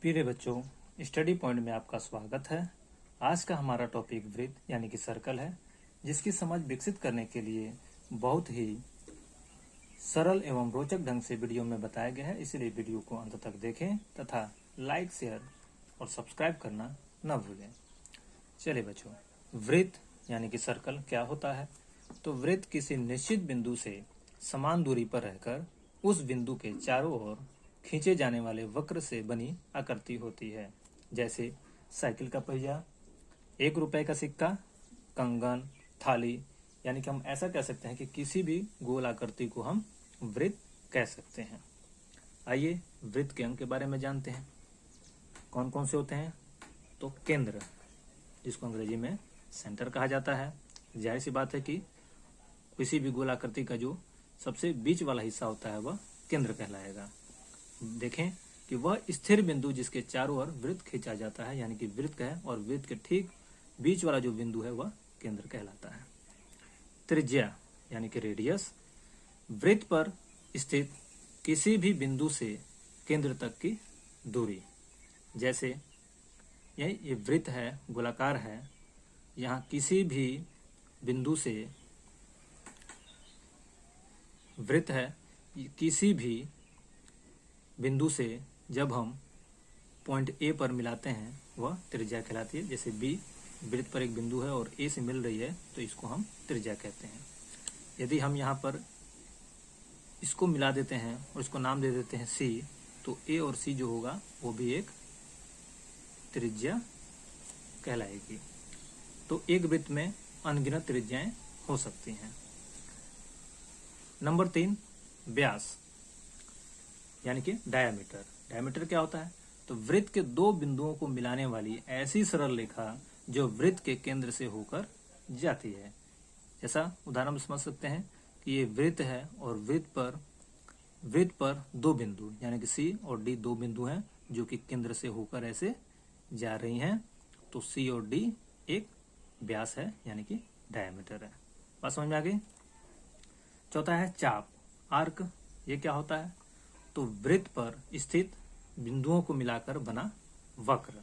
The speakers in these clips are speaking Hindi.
प्रिय बच्चों, स्टडी पॉइंट में आपका स्वागत है। आज का हमारा टॉपिक वृत्त यानी कि सर्कल है, जिसकी समझ विकसित करने के लिए बहुत ही सरल एवं रोचक ढंग से वीडियो में बताया गया है। इसलिए वीडियो को अंत तक देखें तथा लाइक, शेयर और सब्सक्राइब करना न भूलें। चलिए बच्चों, वृत्त यानी कि सर्कल क्या होता है? तो वृत्त किसी निश्चित बिंदु से समान दूरी पर रहकर उस बिंदु के चारों ओर खींचे जाने वाले वक्र से बनी आकृति होती है। जैसे साइकिल का पहिया, 1 रुपए का सिक्का, कंगन, थाली। यानी कि हम ऐसा कह सकते हैं कि किसी भी गोल आकृति को हम वृत्त कह सकते हैं। आइए वृत्त के अंग के बारे में जानते हैं। कौन कौन से होते हैं? तो केंद्र, जिसको अंग्रेजी में सेंटर कहा जाता है। जाहिर सी बात है कि किसी भी गोल आकृति का जो सबसे बीच वाला हिस्सा होता है वह केंद्र कहलाएगा। देखें कि वह स्थिर बिंदु जिसके चारों ओर वृत्त खींचा जाता है, यानी कि वृत्त है, और वृत्त के ठीक बीच वाला जो बिंदु है वह केंद्र कहलाता है। त्रिज्या यानी कि रेडियस, वृत्त पर स्थित किसी भी बिंदु से केंद्र तक की दूरी। जैसे ये वृत्त है, गोलाकार है, यहाँ किसी भी बिंदु से वृत्त है, किसी भी बिंदु से जब हम पॉइंट ए पर मिलाते हैं वह त्रिज्या कहलाती है। जैसे बी वृत्त पर एक बिंदु है और ए से मिल रही है तो इसको हम त्रिज्या कहते हैं। यदि हम यहाँ पर इसको मिला देते हैं और इसको नाम दे देते हैं सी, तो ए और सी जो होगा वो भी एक त्रिज्या कहलाएगी। तो एक वृत्त में अनगिनत त्रिज्याएं हो सकती हैं। नंबर 3, व्यास यानी कि डायामीटर। डायामीटर क्या होता है? तो वृत्त के 2 बिंदुओं को मिलाने वाली ऐसी सरल रेखा जो वृत्त के केंद्र से होकर जाती है। जैसा उदाहरण समझ सकते हैं कि ये वृत्त है और वृत्त पर 2 बिंदु यानी कि सी और डी 2 बिंदु हैं जो कि केंद्र से होकर ऐसे जा रही हैं। तो सी और डी एक व्यास है यानी कि डायामीटर है। बात समझ में आ गई? चौथा है चाप, आर्क। ये क्या होता है? तो वृत्त पर स्थित बिंदुओं को मिलाकर बना वक्र।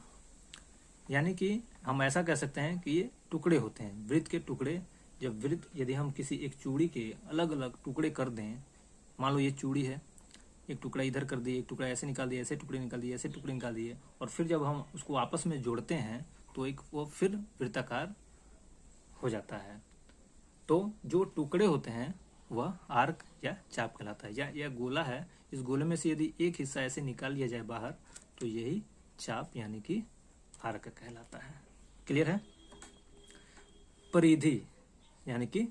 यानी कि हम ऐसा कह सकते हैं कि ये टुकड़े होते हैं, वृत्त के टुकड़े। जब वृत्त यदि हम किसी एक चूड़ी के अलग अलग टुकड़े कर दें, मान लो ये चूड़ी है, एक टुकड़ा इधर कर दिए, एक टुकड़ा ऐसे निकाल दिए, ऐसे टुकड़े निकाल दिए, ऐसे टुकड़े निकाल दिए, और फिर जब हम उसको आपस में जोड़ते हैं तो एक वो फिर वृत्ताकार हो जाता है। तो जो टुकड़े होते हैं वह आर्क या चाप कहलाता है। या यह गोला है, इस गोले में से यदि एक हिस्सा ऐसे निकाल लिया जाए बाहर तो यही चाप यानी कि आर्क कहलाता है। क्लियर है? परिधि यानी कि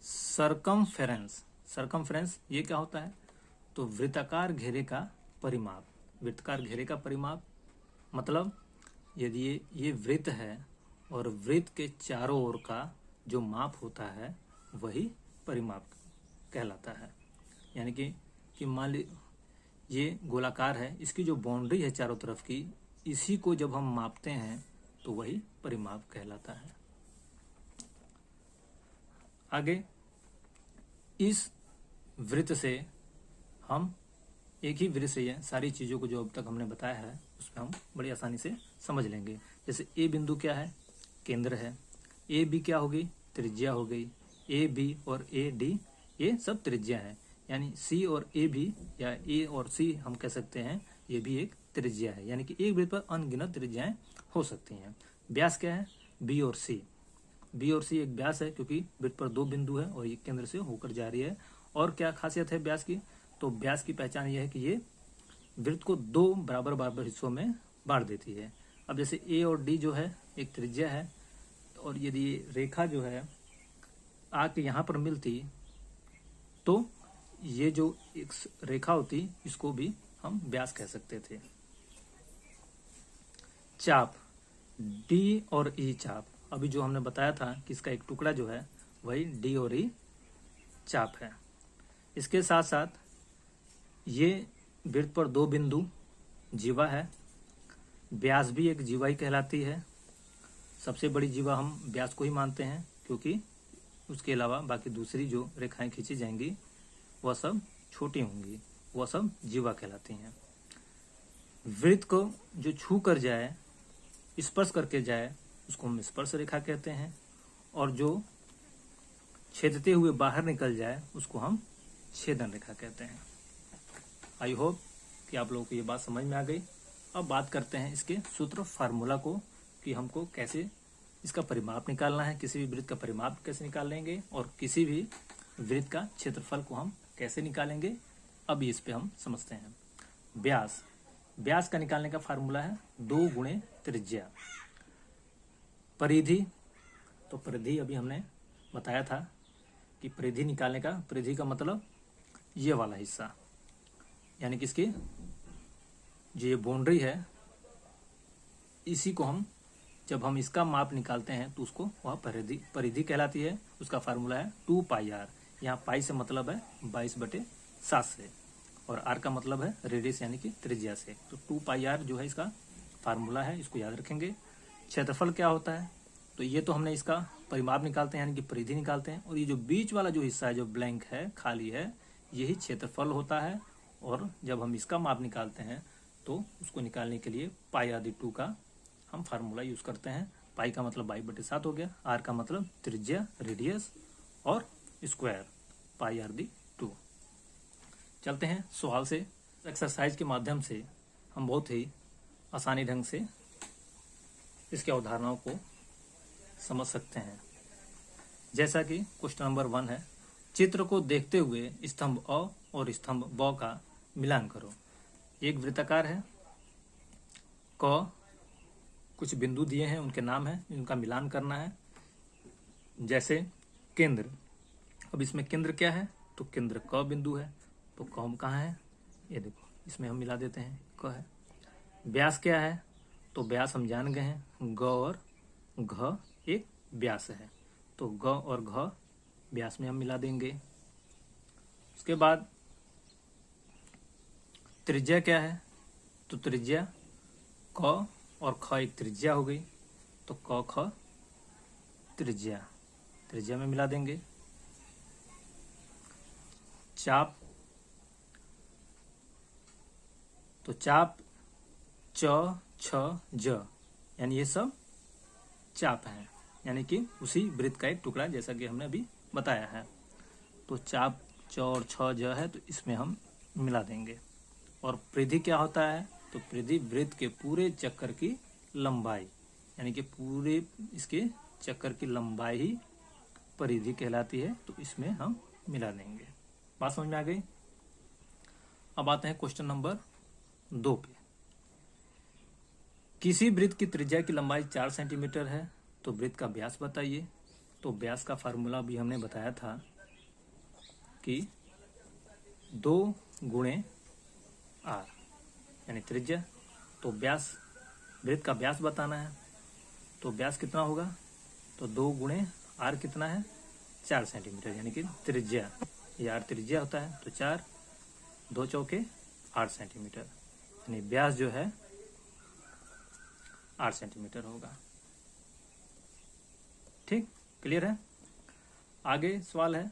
सरकमफेरेंस। सरकमफेरेंस ये क्या होता है? तो वृत्ताकार घेरे का परिमाप। वृत्ताकार घेरे का परिमाप मतलब यदि ये वृत्त है और वृत्त के चारों ओर का जो माप होता है वही परिमाप कहलाता है। यानी कि मान ली ये गोलाकार है, इसकी जो बाउंड्री है चारों तरफ की, इसी को जब हम मापते हैं तो वही परिमाप कहलाता है। आगे इस वृत्त से हम एक ही वृत्त से सारी चीजों को जो अब तक हमने बताया है उसमें हम बड़ी आसानी से समझ लेंगे। जैसे ए बिंदु क्या है? केंद्र है। ए बी क्या होगी? त्रिज्या हो गई। ए बी और ए डी ये सब त्रिज्या है। यानी सी और ए भी या ए और सी हम कह सकते हैं ये भी एक त्रिज्या है। यानी कि एक वृत्त पर अनगिनत त्रिज्याएं हो सकती हैं। व्यास क्या है? बी और सी। बी और सी एक व्यास है क्योंकि वृत्त पर 2 बिंदु है और ये केंद्र से होकर जा रही है। और क्या खासियत है व्यास की? तो व्यास की पहचान ये है कि ये वृत्त को 2 बराबर बराबर हिस्सों में बांट देती है। अब जैसे ए और डी जो है एक त्रिज्या है, और यदि रेखा जो है आके यहाँ पर मिलती तो ये जो एक रेखा होती इसको भी हम व्यास कह सकते थे। चाप, डी और ई चाप। अभी जो हमने बताया था कि इसका एक टुकड़ा जो है वही डी और ई चाप है। इसके साथ साथ ये वृत्त पर 2 बिंदु जीवा है। व्यास भी एक जीवा ही कहलाती है। सबसे बड़ी जीवा हम व्यास को ही मानते हैं क्योंकि उसके अलावा बाकी दूसरी जो रेखाएं खींची जाएंगी वह सब छोटी होंगी, वह सब जीवा कहलाती हैं। वृत्त को जो छू कर जाए, स्पर्श करके जाए, उसको हम स्पर्श रेखा कहते हैं, और जो छेदते हुए बाहर निकल जाए उसको हम छेदन रेखा कहते हैं। आई होप कि आप लोगों को ये बात समझ में आ गई। अब बात करते हैं इसके सूत्र फार्मूला को, कि हमको कैसे इसका परिमाप निकालना है, किसी भी वृत्त का परिमाप कैसे निकाल लेंगे और किसी भी वृत्त का क्षेत्रफल को हम कैसे निकालेंगे। अब इस पे हम समझते हैं। व्यास, व्यास का निकालने का फार्मूला है 2 गुणे त्रिज्या। परिधि, तो परिधि अभी हमने बताया था कि परिधि निकालने का, परिधि का मतलब ये वाला हिस्सा, यानी कि इसकी जो ये बाउंड्री है, इसी को हम जब हम इसका माप निकालते हैं तो उसको वह परिधि कहलाती है। उसका फार्मूला है 2πr। यहाँ पाई से मतलब है 22/7 से, और आर का मतलब है रेडियस यानी कि त्रिज्या से। तो 2πr जो है इसका फार्मूला है, इसको याद रखेंगे। क्षेत्रफल क्या होता है, तो ये तो हमने इसका परिमाप निकालते हैं यानी कि परिधि निकालते हैं, और ये जो बीच वाला जो हिस्सा है, जो ब्लैंक है, खाली है, यही क्षेत्रफल होता है। और जब हम इसका माप निकालते हैं तो उसको निकालने के लिए πr/2 का हम फार्मूला यूज करते हैं। पाई का मतलब 22/7 हो गया, आर का मतलब त्रिज्या, रेडियस, और स्क्वायर πr/2। चलते हैं सवाल से। एक्सरसाइज के माध्यम से हम बहुत ही आसानी ढंग से इसके अवधारणाओं को समझ सकते हैं। जैसा कि क्वेश्चन नंबर 1 है, चित्र को देखते हुए स्तंभ अ और स्तंभ ब का मिलान करो। एक वृत्ताकार है, क कुछ बिंदु दिए हैं, उनके नाम है, उनका मिलान करना है। जैसे केंद्र, अब इसमें केंद्र क्या है, तो केंद्र क बिंदु है, तो क कहाँ है, ये देखो, इसमें हम मिला देते हैं, क है। व्यास क्या है, तो व्यास हम जान गए हैं, ग और घ एक व्यास है, तो ग और घ व्यास में हम मिला देंगे। उसके बाद त्रिज्या क्या है, तो त्रिज्या क और ख एक त्रिज्या हो गई, तो क ख त्रिज्या, त्रिज्या में मिला देंगे। चाप, तो चाप च छ ज, यानी ये सब चाप है, यानी कि उसी वृत्त का एक टुकड़ा, जैसा कि हमने अभी बताया है। तो चाप च और छ ज है, तो इसमें हम मिला देंगे। और परिधि क्या होता है, तो परिधि वृत्त के पूरे चक्कर की लंबाई, यानी कि पूरे इसके चक्कर की लंबाई ही परिधि कहलाती है, तो इसमें हम मिला देंगे। बात समझ में आ गई। अब आते हैं क्वेश्चन नंबर 2 पे। किसी वृत्त की त्रिज्या की लंबाई 4 सेंटीमीटर है, तो वृत्त का व्यास बताइए। तो व्यास का फार्मूला भी हमने बताया था कि 2 गुणे आर, यानी त्रिज्या, तो व्यास, वृत्त का व्यास बताना है, तो व्यास कितना होगा, तो 2 गुणे आर कितना है, 4 सेंटीमीटर, यानी कि त्रिज्या, ये आर त्रिज्या होता है, तो 4, 2 चौके 8 सेंटीमीटर, यानी व्यास जो है 8 सेंटीमीटर होगा। ठीक, क्लियर है। आगे सवाल है,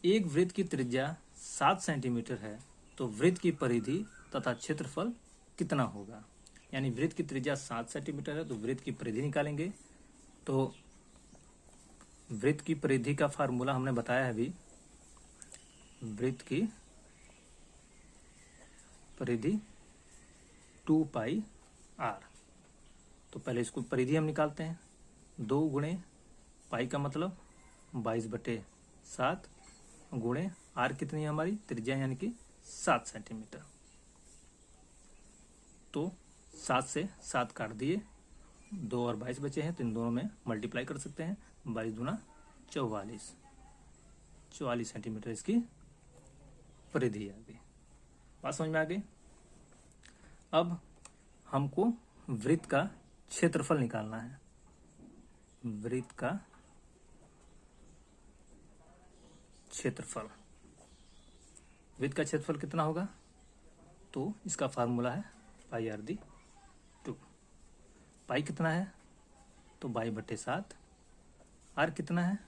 एक वृत्त की त्रिज्या 7 सेंटीमीटर है, तो वृत्त की परिधि तथा क्षेत्रफल कितना होगा। यानी वृत्त की त्रिज्या 7 सेंटीमीटर है, तो वृत्त की परिधि निकालेंगे। तो वृत्त की परिधि का फार्मूला हमने बताया है अभी, वृत्त की परिधि 2πr। तो पहले इसको परिधि हम निकालते हैं, 2 गुणे पाई का मतलब 22/7 गुणे आर कितनी है हमारी त्रिज्या, यानी कि 7 सेंटीमीटर। तो 7 से 7 काट दिए, 2 और 22 बचे हैं, तो इन दोनों में मल्टीप्लाई कर सकते हैं। 22 दूना 44 सेंटीमीटर इसकी परिधि आ गई। बात समझ में आ गई। अब हमको वृत्त का क्षेत्रफल निकालना है। वृत्त का क्षेत्रफल, वृत्त का क्षेत्रफल कितना होगा, तो इसका फार्मूला है πr/2। पाई कितना है, तो 22/7। आर कितना है,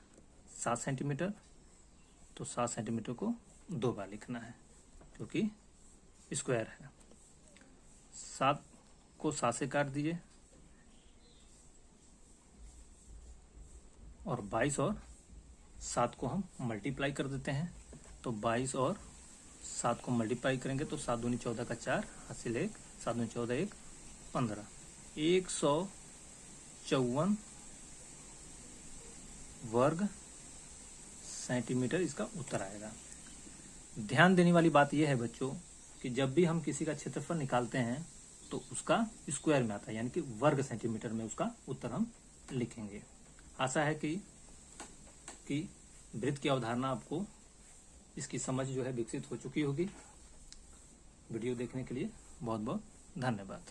7 सेंटीमीटर, तो 7 सेंटीमीटर को 2 बार लिखना है क्योंकि स्क्वायर है। 7 को 7 से काट दीजिए और 22 और 7 को हम मल्टीप्लाई कर देते हैं। तो 22 और 7 को मल्टीप्लाई करेंगे तो 7 दूनी 14 का 4, हासिल 1, 7 दूनी 14, 1, 15, 154 वर्ग सेंटीमीटर इसका उत्तर आएगा। ध्यान देने वाली बात यह है बच्चों कि जब भी हम किसी का क्षेत्रफल निकालते हैं तो उसका स्क्वायर में आता है, यानी कि वर्ग सेंटीमीटर में उसका उत्तर हम लिखेंगे। आशा है कि वृत्त की अवधारणा आपको इसकी समझ जो है विकसित हो चुकी होगी। वीडियो देखने के लिए बहुत बहुत धन्यवाद।